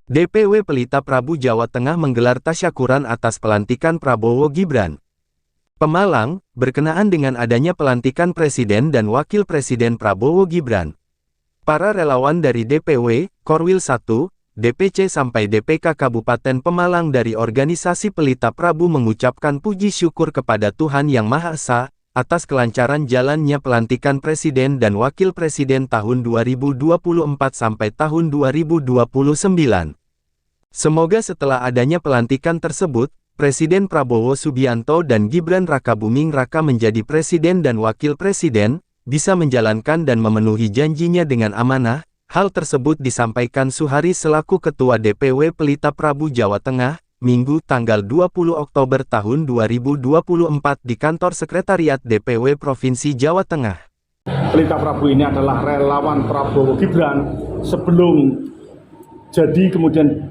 DPW Pelita Prabu Jawa Tengah menggelar tasyakuran atas pelantikan Prabowo Gibran. Pemalang, berkenaan dengan adanya pelantikan Presiden dan Wakil Presiden Prabowo Gibran. Para relawan dari DPW, Korwil 1, DPC sampai DPK Kabupaten Pemalang dari organisasi Pelita Prabu mengucapkan puji syukur kepada Tuhan Yang Maha Esa, atas kelancaran jalannya pelantikan Presiden dan Wakil Presiden tahun 2024 sampai tahun 2029. Semoga setelah adanya pelantikan tersebut, Presiden Prabowo Subianto dan Gibran Rakabuming Raka menjadi Presiden dan Wakil Presiden, bisa menjalankan dan memenuhi janjinya dengan amanah. Hal tersebut disampaikan Suhari selaku Ketua DPW Pelita Prabu Jawa Tengah, Minggu tanggal 20 Oktober tahun 2024 di kantor Sekretariat DPW Provinsi Jawa Tengah. Pelita Prabu ini adalah relawan Prabowo Gibran sebelum jadi kemudian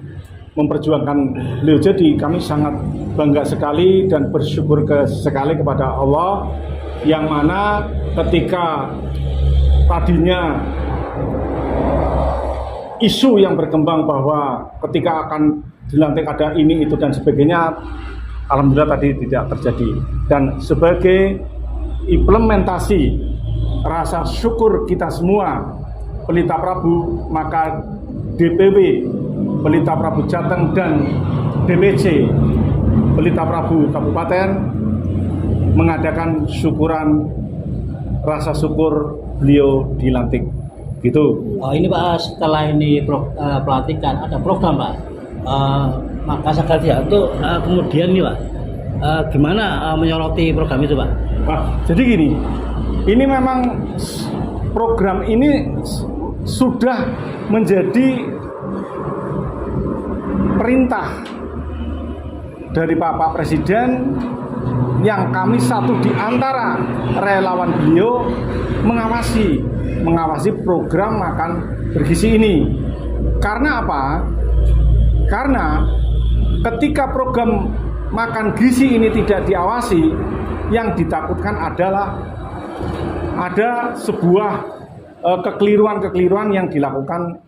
memperjuangkan beliau jadi. Kami sangat bangga sekali dan bersyukur sekali kepada Allah yang mana ketika tadinya isu yang berkembang bahwa ketika akan dilantik ada ini, itu, dan sebagainya, alhamdulillah tadi tidak terjadi. Dan sebagai implementasi rasa syukur kita semua Pelita Prabu, maka DPW Pelita Prabu Jateng dan DPC Pelita Prabu Kabupaten mengadakan syukuran rasa syukur beliau dilantik. Gitu. Oh, ini Pak, setelah ini pelantikan ada program Pak. Maka Sagardia itu kemudian nih Pak, gimana menyoroti program itu Pak? Jadi gini, ini memang program ini sudah menjadi perintah dari Bapak Presiden yang kami satu di antara relawan beliau mengawasi program makan bergizi ini. Karena apa? Karena ketika program makan gizi ini tidak diawasi, yang ditakutkan adalah ada sebuah kekeliruan-kekeliruan yang dilakukan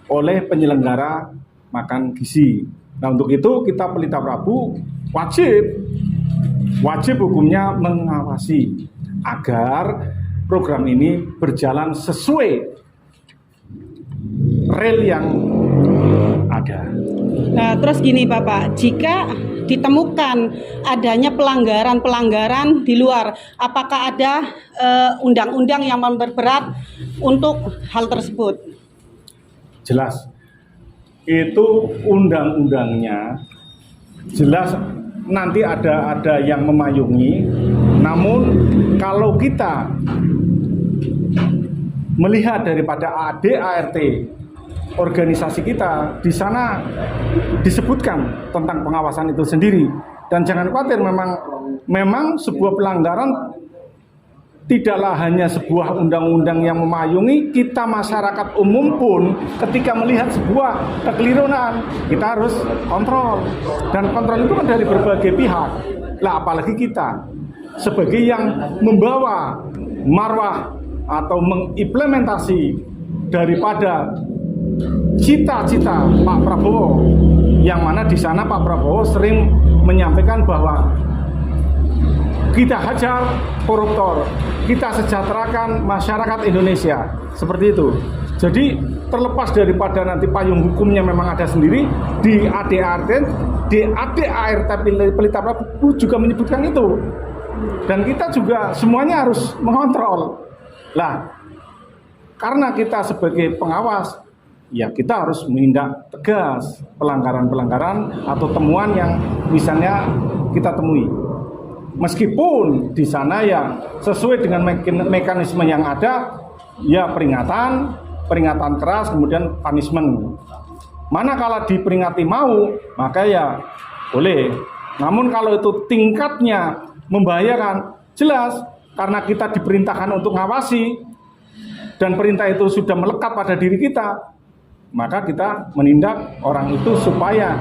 oleh penyelenggara makan gizi. Nah, untuk itu kita Pelita Prabu wajib hukumnya mengawasi agar program ini berjalan sesuai rel yang ada. Nah, terus gini Bapak, jika ditemukan adanya pelanggaran di luar, apakah ada undang-undang yang memperberat untuk hal tersebut? Jelas, itu undang-undangnya jelas nanti ada yang memayungi. Namun kalau kita melihat daripada ADART organisasi kita, di sana disebutkan tentang pengawasan itu sendiri. Dan jangan khawatir, memang sebuah pelanggaran tidaklah hanya sebuah undang-undang yang memayungi. Kita masyarakat umum pun ketika melihat sebuah kekeliruan, kita harus kontrol. Dan kontrol itu kan dari berbagai pihak. Lah apalagi kita sebagai yang membawa marwah atau mengimplementasi daripada cita-cita Pak Prabowo, yang mana di sana Pak Prabowo sering menyampaikan bahwa kita hajar koruptor, kita sejahterakan masyarakat Indonesia, seperti itu. Jadi terlepas daripada nanti payung hukumnya memang ada sendiri, di ADART Pelita Prabu juga menyebutkan itu. Dan kita juga semuanya harus mengontrol. Lah, karena kita sebagai pengawas, ya kita harus menindak tegas pelanggaran-pelanggaran atau temuan yang misalnya kita temui. Meskipun di sana ya sesuai dengan mekanisme yang ada, ya peringatan keras, kemudian punishment. Manakala diperingati mau, maka ya boleh. Namun kalau itu tingkatnya membahayakan, jelas karena kita diperintahkan untuk ngawasi dan perintah itu sudah melekat pada diri kita, maka kita menindak orang itu supaya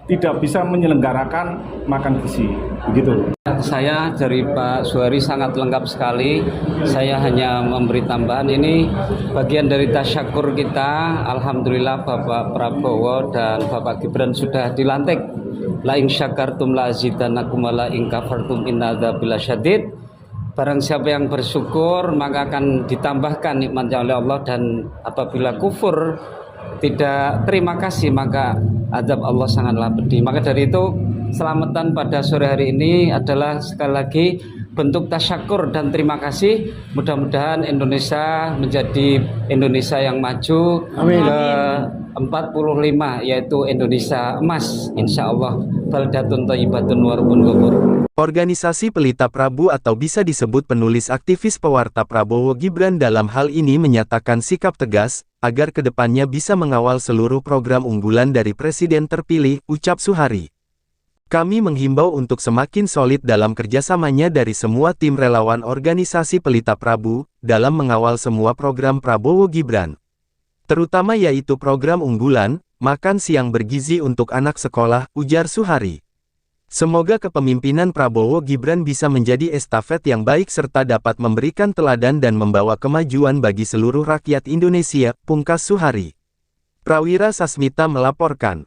tidak bisa menyelenggarakan makan gizi. Begitu. Saya dari Pak Suhari sangat lengkap sekali. Saya hanya memberi tambahan, ini bagian dari tasyakur kita. Alhamdulillah Bapak Prabowo dan Bapak Gibran sudah dilantik. La in syakartum la azidannakum wa la in kafartum inna adzabil lasyadid. Barang siapa yang bersyukur maka akan ditambahkan nikmatnya oleh Allah, dan apabila kufur tidak terima kasih maka azab Allah sangatlah pedih. Maka dari itu selamatan pada sore hari ini adalah sekali lagi bentuk tasyakur dan terima kasih. Mudah-mudahan Indonesia menjadi Indonesia yang maju ke 45, yaitu Indonesia emas, insya Allah. Baldatun thayyibatun warabun ghafur. Organisasi Pelita Prabu atau bisa disebut penulis aktivis pewarta Prabowo Gibran dalam hal ini menyatakan sikap tegas, agar kedepannya bisa mengawal seluruh program unggulan dari Presiden terpilih, ucap Suhari. Kami menghimbau untuk semakin solid dalam kerjasamanya dari semua tim relawan organisasi Pelita Prabu, dalam mengawal semua program Prabowo Gibran. Terutama yaitu program unggulan, makan siang bergizi untuk anak sekolah, ujar Suhari. Semoga kepemimpinan Prabowo Gibran bisa menjadi estafet yang baik serta dapat memberikan teladan dan membawa kemajuan bagi seluruh rakyat Indonesia, pungkas Suhari. Prawira Sasmita melaporkan.